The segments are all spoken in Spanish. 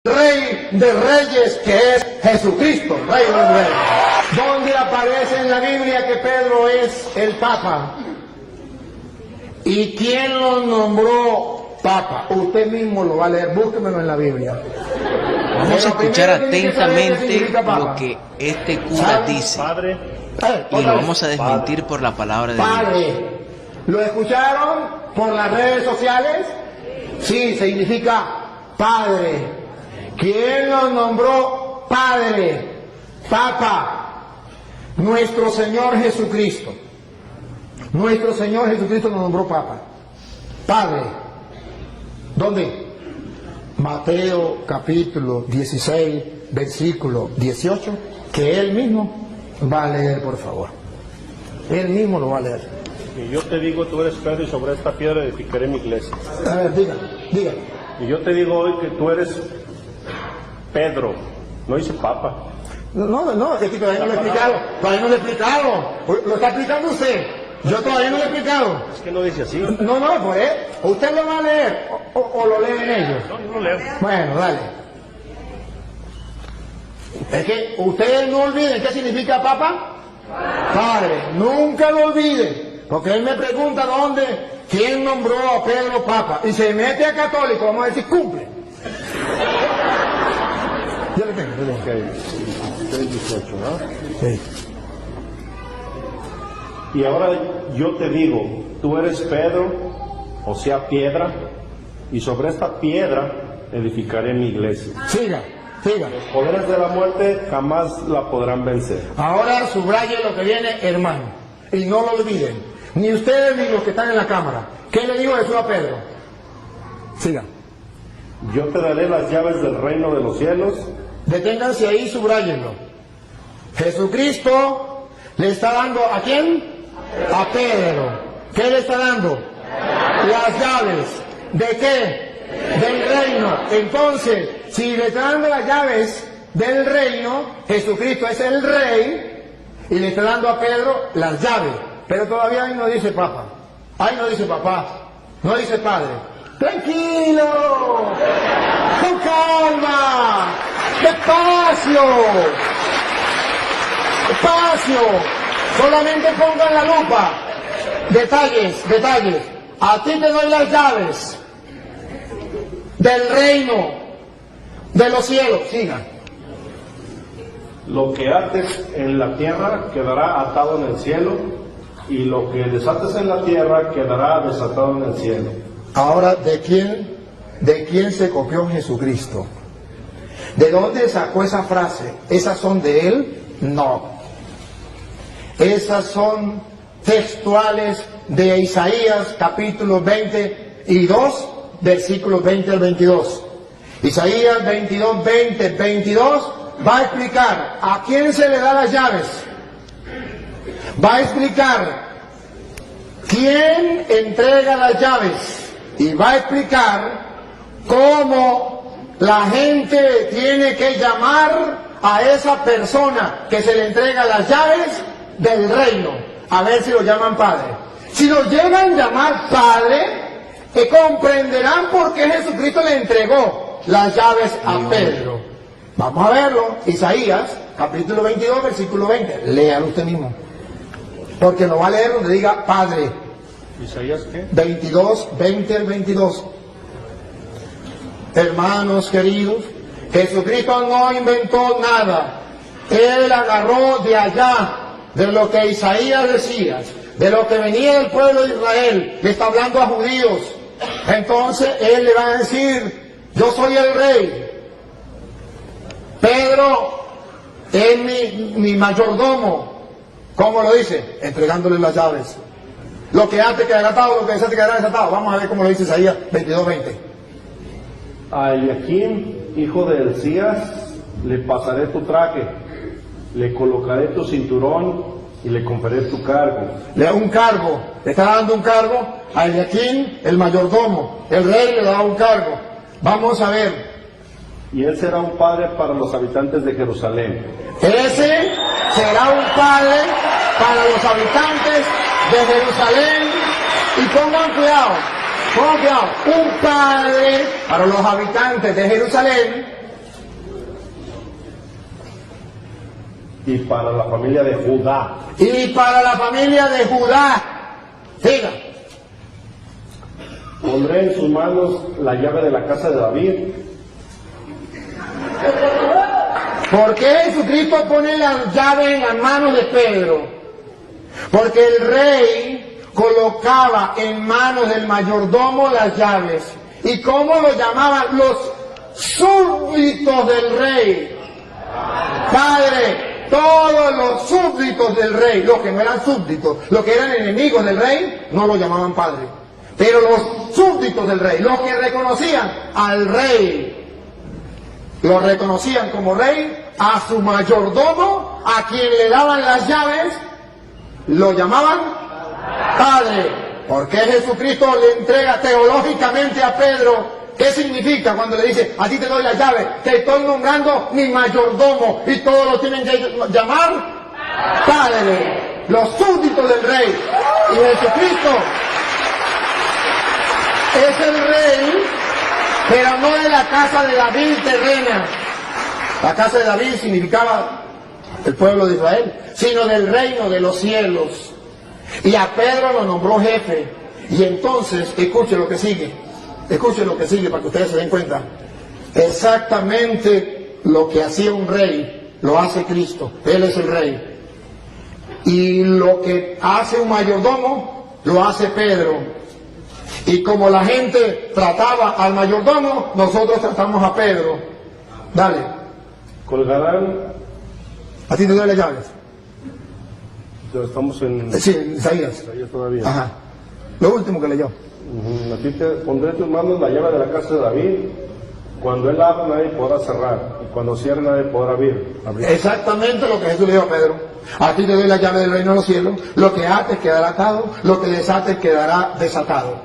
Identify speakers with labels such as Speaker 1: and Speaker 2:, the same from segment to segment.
Speaker 1: Rey de Reyes, que es Jesucristo, Rey de los Reyes. ¿Dónde aparece en la Biblia que Pedro es el Papa? ¿Y quién lo nombró Papa? Usted mismo lo va a leer, búsquemelo en la Biblia.
Speaker 2: Vamos a escuchar atentamente lo que este cura dice y lo vamos a desmentir por la palabra de Dios.
Speaker 1: Padre, ¿lo escucharon por las redes sociales? Sí, significa Padre. ¿Quién lo nombró Padre? Papa. Nuestro Señor Jesucristo. Nuestro Señor Jesucristo nos nombró Papa. Padre. ¿Dónde? Mateo capítulo 16, versículo 18, que él mismo va a leer, por favor. Él mismo lo va a leer.
Speaker 3: Y yo te digo, tú eres Pedro, y sobre esta piedra edificaré mi iglesia.
Speaker 1: A ver, diga.
Speaker 3: Y yo te digo hoy que tú eres Pedro, no dice Papa.
Speaker 1: No, es que todavía no lo he explicado. Todavía no lo he explicado. Lo está explicando usted. Yo todavía no lo he explicado.
Speaker 3: Es que no dice así.
Speaker 1: No, pues usted lo va a leer o lo leen ellos.
Speaker 3: No, yo lo leo.
Speaker 1: Bueno, dale. Es que ustedes no olviden qué significa Papa. Padre, nunca lo olviden. Porque él me pregunta quién nombró a Pedro Papa. Y se mete a católico, vamos a decir, cumple. Ya le tengo.
Speaker 3: Ok, 18, ¿no?
Speaker 1: Sí.
Speaker 3: Y ahora yo te digo, tú eres Pedro, o sea, piedra, y sobre esta piedra edificaré mi iglesia.
Speaker 1: Siga.
Speaker 3: Los poderes de la muerte jamás la podrán vencer.
Speaker 1: Ahora subraye lo que viene, hermano. Y no lo olviden. Ni ustedes ni los que están en la cámara. ¿Qué le dijo Jesús a Pedro? Siga.
Speaker 3: Yo te daré las llaves del reino de los cielos.
Speaker 1: Deténganse ahí, subrayenlo. Jesucristo le está dando ¿a quién? A Pedro. ¿Qué le está dando? Las llaves. ¿De qué? Del reino. Entonces, si le está dando las llaves del reino, Jesucristo es el rey y le está dando a Pedro las llaves. Pero todavía ahí no dice Papa. Ahí no dice papá. No dice padre. ¡Tranquilo! ¡Con calma! ¡Despacio! ¡Despacio! Solamente pongan la lupa. Detalles. A ti te doy las llaves del reino de los cielos. Siga.
Speaker 3: Lo que ates en la tierra quedará atado en el cielo, y lo que desates en la tierra quedará desatado en el cielo.
Speaker 1: Ahora, ¿de quién se copió Jesucristo? ¿De dónde sacó esa frase? ¿Esas son de él? No. Esas son textuales de Isaías capítulo 22, versículos 20 al 22. Isaías 22, 20, 22 va a explicar a quién se le da las llaves. Va a explicar quién entrega las llaves. Y va a explicar cómo la gente tiene que llamar a esa persona que se le entrega las llaves del reino. A ver si lo llaman padre. Si lo llegan a llamar padre, comprenderán por qué Jesucristo le entregó las llaves a Pedro. Vamos a verlo. Isaías, capítulo 22, versículo 20. Léalo usted mismo. Porque lo va a leer donde diga padre.
Speaker 3: ¿Isaías qué?
Speaker 1: 22, 20 al 22. Hermanos queridos, Jesucristo no inventó nada. Él agarró de allá, de lo que Isaías decía, de lo que venía del pueblo de Israel. Le está hablando a judíos. Entonces él le va a decir, yo soy el rey. Pedro es mi mayordomo. ¿Cómo lo dice? Entregándole las llaves. Lo que antes quedará atado, lo que desate quedará desatado. Vamos a ver cómo lo dice Isaías 22:20.
Speaker 3: A Eliakim, hijo de Elías, le pasaré tu traje, le colocaré tu cinturón y le conferiré tu cargo.
Speaker 1: Le da un cargo, le está dando un cargo a Eliakim, el mayordomo. El rey le da un cargo. Vamos a ver.
Speaker 3: Y él será un padre para los habitantes de Jerusalén.
Speaker 1: Ese será un padre para los habitantes de Jerusalén. Y pongan cuidado, un padre para los habitantes de Jerusalén
Speaker 3: y para la familia de Judá.
Speaker 1: Y para la familia de Judá. Diga.
Speaker 3: Pondré en sus manos la llave de la casa de David.
Speaker 1: ¿Por qué Jesucristo pone la llave en las manos de Pedro? Porque el rey colocaba en manos del mayordomo las llaves. ¿Y cómo lo llamaban? Los súbditos del rey. Padre, todos los súbditos del rey, los que no eran súbditos, los que eran enemigos del rey, no lo llamaban padre. Pero los súbditos del rey, los que reconocían al rey, lo reconocían como rey, a su mayordomo, a quien le daban las llaves, lo llamaban padre. Porque Jesucristo le entrega teológicamente a Pedro. ¿Qué significa cuando le dice, a ti te doy la llave, te estoy nombrando mi mayordomo y todos lo tienen que llamar padre? Los súbditos del rey. Y Jesucristo es el rey, pero no de la casa de David terrena. La casa de David significaba el pueblo de Israel, sino del reino de los cielos. Y a Pedro lo nombró jefe. Y entonces, escuche lo que sigue. Escuchen lo que sigue para que ustedes se den cuenta. Exactamente lo que hacía un rey, lo hace Cristo. Él es el rey. Y lo que hace un mayordomo, lo hace Pedro. Y como la gente trataba al mayordomo, nosotros tratamos a Pedro. Dale.
Speaker 3: Colgarán.
Speaker 1: ¿A ti te doy las llaves?
Speaker 3: Estamos en...
Speaker 1: Sí, en Isaías.
Speaker 3: Isaías todavía.
Speaker 1: Ajá. Lo último que leyó.
Speaker 3: A ti te pondré en tus manos la llave de la casa de David. Cuando él abra, nadie podrá cerrar. Y cuando cierre, nadie podrá abrir.
Speaker 1: Exactamente lo que Jesús le dijo a Pedro. A ti te doy la llave del reino de los cielos. Lo que ates quedará atado. Lo que desates quedará desatado.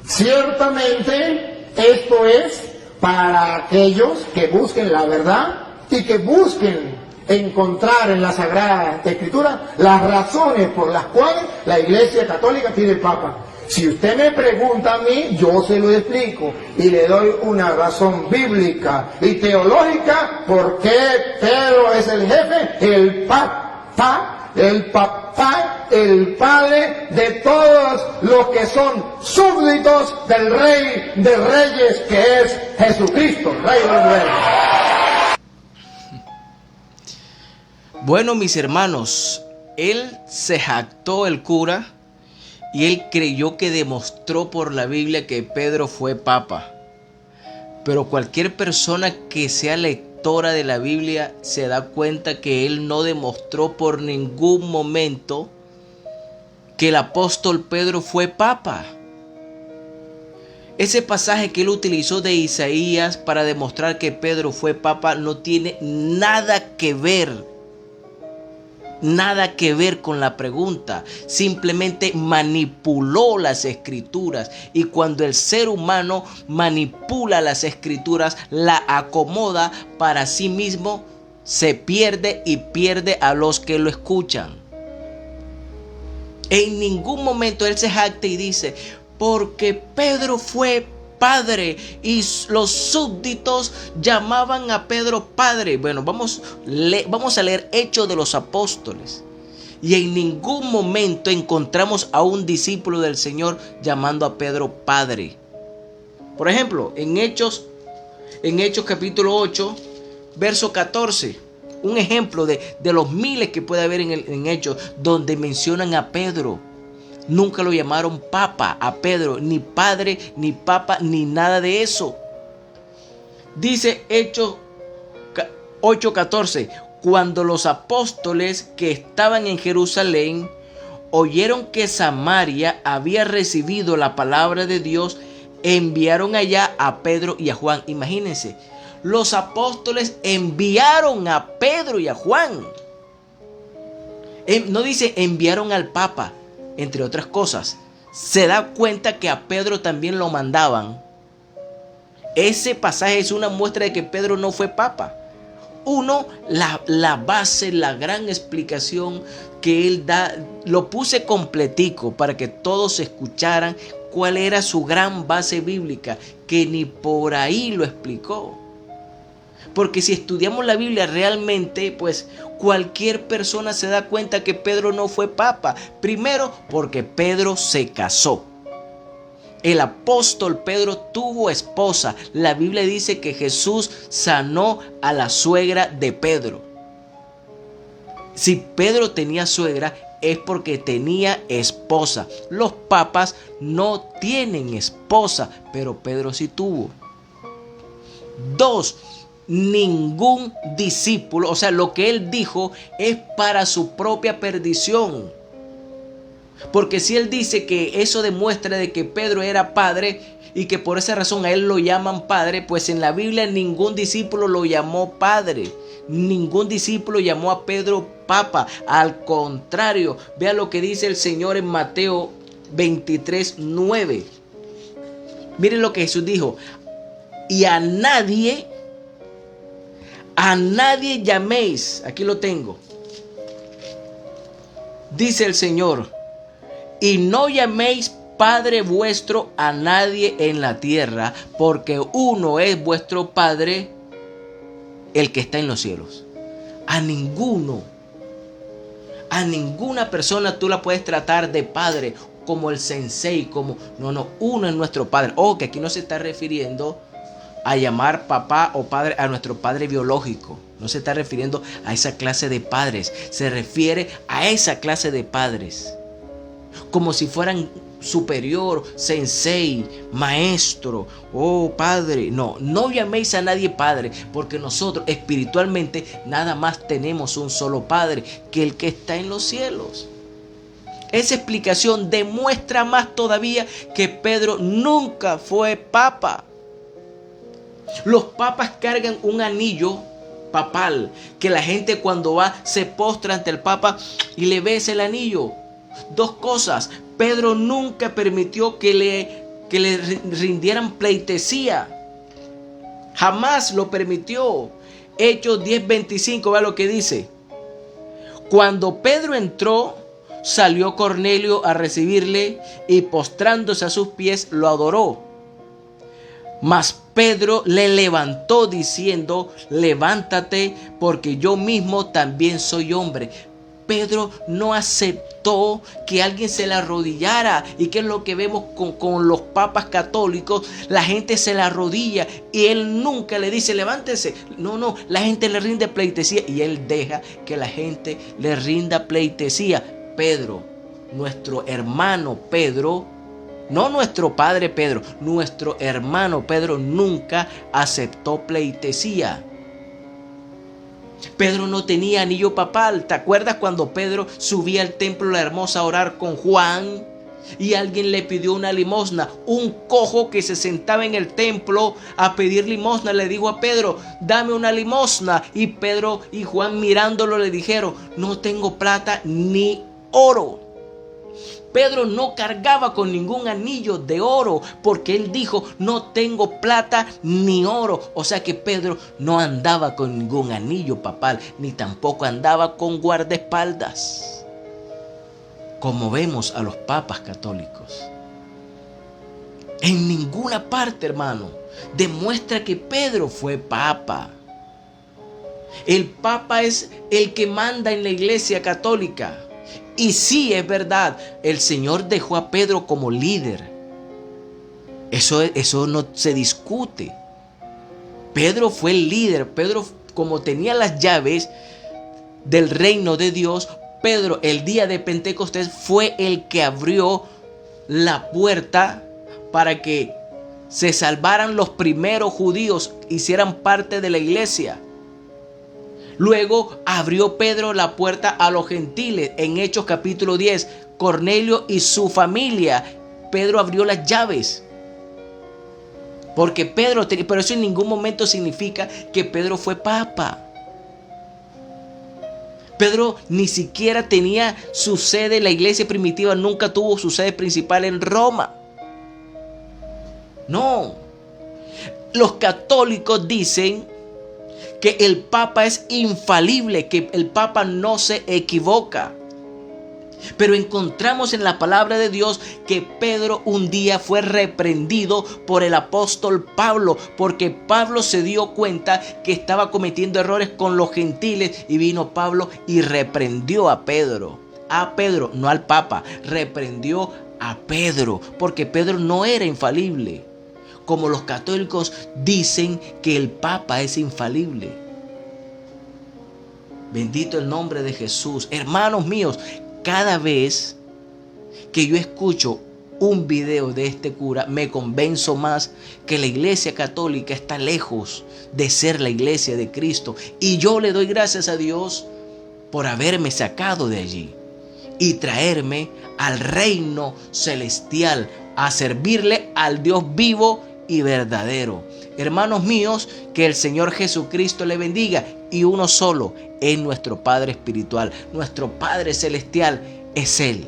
Speaker 1: Ciertamente, esto es para aquellos que busquen la verdad y que busquen encontrar en la Sagrada Escritura las razones por las cuales la Iglesia Católica tiene el Papa. Si usted me pregunta a mí, yo se lo explico y le doy una razón bíblica y teológica por qué Pedro es el jefe, el papá, el padre de todos los que son súbditos del Rey de Reyes, que es Jesucristo, Rey de los Reyes.
Speaker 2: Bueno, mis hermanos, él se jactó, el cura, y él creyó que demostró por la Biblia que Pedro fue papa. Pero cualquier persona que sea lectora de la Biblia se da cuenta que él no demostró por ningún momento que el apóstol Pedro fue papa. Ese pasaje que él utilizó de Isaías para demostrar que Pedro fue papa no tiene nada que ver. Nada que ver con la pregunta. Simplemente manipuló las escrituras. Y cuando el ser humano manipula las escrituras, la acomoda para sí mismo, se pierde y pierde a los que lo escuchan. En ningún momento él se jacta y dice, porque Pedro fue padre y los súbditos llamaban a Pedro padre. Bueno, vamos a leer Hechos de los Apóstoles. Y en ningún momento encontramos a un discípulo del Señor llamando a Pedro padre. Por ejemplo, en Hechos capítulo 8, verso 14. Un ejemplo de los miles que puede haber en Hechos donde mencionan a Pedro. Nunca lo llamaron papa a Pedro, ni padre, ni papa, ni nada de eso. Dice Hechos 8:14, cuando los apóstoles que estaban en Jerusalén oyeron que Samaria había recibido la palabra de Dios, enviaron allá a Pedro y a Juan. Imagínense, los apóstoles enviaron a Pedro y a Juan. No dice enviaron al papa. Entre otras cosas, se da cuenta que a Pedro también lo mandaban. Ese pasaje es una muestra de que Pedro no fue papa. Uno, la base, la gran explicación que él da, lo puse completico para que todos escucharan cuál era su gran base bíblica, que ni por ahí lo explicó. Porque si estudiamos la Biblia realmente, pues cualquier persona se da cuenta que Pedro no fue papa. Primero, porque Pedro se casó. El apóstol Pedro tuvo esposa. La Biblia dice que Jesús sanó a la suegra de Pedro. Si Pedro tenía suegra, es porque tenía esposa. Los papas no tienen esposa, pero Pedro sí tuvo. 2. Ningún discípulo, o sea, lo que él dijo es para su propia perdición. Porque si él dice que eso demuestra de que Pedro era padre y que por esa razón a él lo llaman padre, pues en la Biblia ningún discípulo lo llamó padre. Ningún discípulo llamó a Pedro papa. Al contrario, vea lo que dice el Señor en Mateo 23:9. Miren lo que Jesús dijo. Y a nadie llaméis. Aquí lo tengo. Dice el Señor. Y no llaméis Padre vuestro a nadie en la tierra, porque uno es vuestro Padre, el que está en los cielos. A ninguna persona tú la puedes tratar de padre, como el sensei, como... No, uno es nuestro Padre. Que aquí no se está refiriendo a llamar papá o padre a nuestro padre biológico. No se está refiriendo a esa clase de padres. Se refiere a esa clase de padres. Como si fueran superior, sensei, maestro, padre. No llaméis a nadie padre, porque nosotros espiritualmente nada más tenemos un solo Padre, que el que está en los cielos. Esa explicación demuestra más todavía que Pedro nunca fue papa. Los papas cargan un anillo papal, que la gente cuando va se postra ante el papa y le besa el anillo. 2 cosas. Pedro nunca permitió que le rindieran pleitesía. Jamás lo permitió. Hechos 10:25, vea lo que dice. Cuando Pedro entró, salió Cornelio a recibirle y postrándose a sus pies lo adoró. Mas Pedro le levantó diciendo: levántate, porque yo mismo también soy hombre. Pedro no aceptó que alguien se le arrodillara. ¿Y qué es lo que vemos con los papas católicos? La gente se le arrodilla y él nunca le dice levántese. No, la gente le rinde pleitesía y él deja que la gente le rinda pleitesía. Pedro, nuestro hermano Pedro, no nuestro padre Pedro, nuestro hermano Pedro nunca aceptó pleitesía. Pedro no tenía anillo papal. ¿Te acuerdas cuando Pedro subía al templo La Hermosa a orar con Juan? Y alguien le pidió una limosna. Un cojo que se sentaba en el templo a pedir limosna le dijo a Pedro: dame una limosna. Y Pedro y Juan mirándolo le dijeron: no tengo plata ni oro. Pedro no cargaba con ningún anillo de oro porque él dijo: no tengo plata ni oro. O sea que Pedro no andaba con ningún anillo papal, ni tampoco andaba con guardaespaldas, como vemos a los papas católicos. En ninguna parte, hermano, demuestra que Pedro fue papa. El papa es el que manda en la iglesia católica. Y sí, es verdad, el Señor dejó a Pedro como líder. Eso no se discute. Pedro fue el líder. Pedro, como tenía las llaves del reino de Dios, Pedro el día de Pentecostés fue el que abrió la puerta para que se salvaran los primeros judíos, hicieran parte de la iglesia. Luego abrió Pedro la puerta a los gentiles. En Hechos capítulo 10, Cornelio y su familia, Pedro abrió las llaves. Porque pero eso en ningún momento significa que Pedro fue papa. Pedro ni siquiera tenía su sede en la iglesia primitiva, nunca tuvo su sede principal en Roma. No. Los católicos dicen que el Papa es infalible, que el Papa no se equivoca. Pero encontramos en la palabra de Dios que Pedro un día fue reprendido por el apóstol Pablo, porque Pablo se dio cuenta que estaba cometiendo errores con los gentiles, y vino Pablo y reprendió a Pedro. A Pedro, no al Papa, reprendió a Pedro, porque Pedro no era infalible, como los católicos dicen que el Papa es infalible. Bendito el nombre de Jesús. Hermanos míos, cada vez que yo escucho un video de este cura, me convenzo más que la Iglesia Católica está lejos de ser la Iglesia de Cristo. Y yo le doy gracias a Dios por haberme sacado de allí y traerme al reino celestial, a servirle al Dios vivo y verdadero. Hermanos míos, que el Señor Jesucristo le bendiga, y uno solo es nuestro Padre espiritual, nuestro Padre celestial es Él.